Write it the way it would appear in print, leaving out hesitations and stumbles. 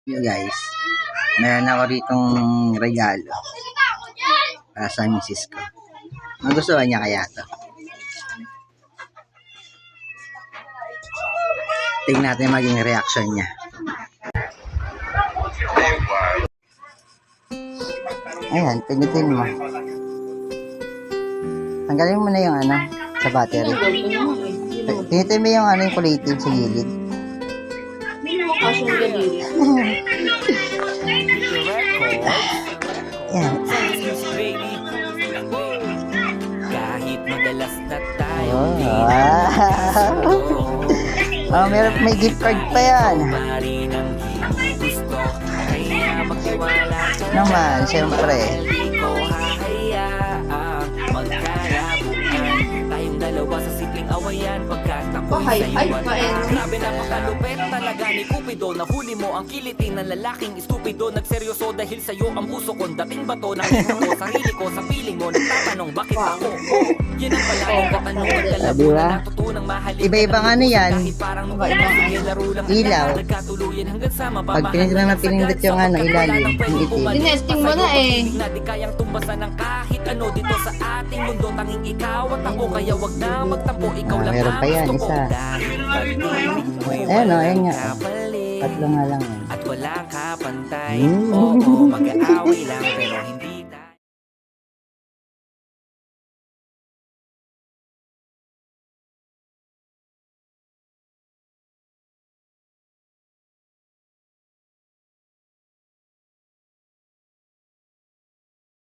Yo guys, meron ako ditong regalo para sa misis ko. Magustuhan niya kaya to. Tingnan natin maging reaction niya. Ayan, pindutin mo. Tanggalin mo na yung sa battery. Pindutin mo yung yung creative sa gilid. Yan. Kahit madalas na tayo meron may gift card pa yan. Naman, siyempre. Tayong dalawa sa simpleng awayan pagkat ako'y sa'yo. Grabe na makalupet talaga ni Cupido. Nahuli mo ang kilitin ng lalaking estupido. Nagseryoso dahil sa'yo ang puso ko. Dating bato ng ko, sarili ko sa piling mo. Nagtatanong bakit ako? Yan ang palaging katanungan. Kalabo na natutunang mahalin. Iba-ibang yan. Ilaw. Pag pinindot na pinindot yung ilalim. Dinesting mo na eh. Hindi kayang tumbasan ng kahit ano dito sa ating mundo. Tanging ikaw at ako. Kaya wag na magtampo. Ikaw lang Meron pa yan, isa. Ayan o, ayan nga. Tatlo nga lang yan. At walang kapantay. Oo, mag-aaway lang pero hindi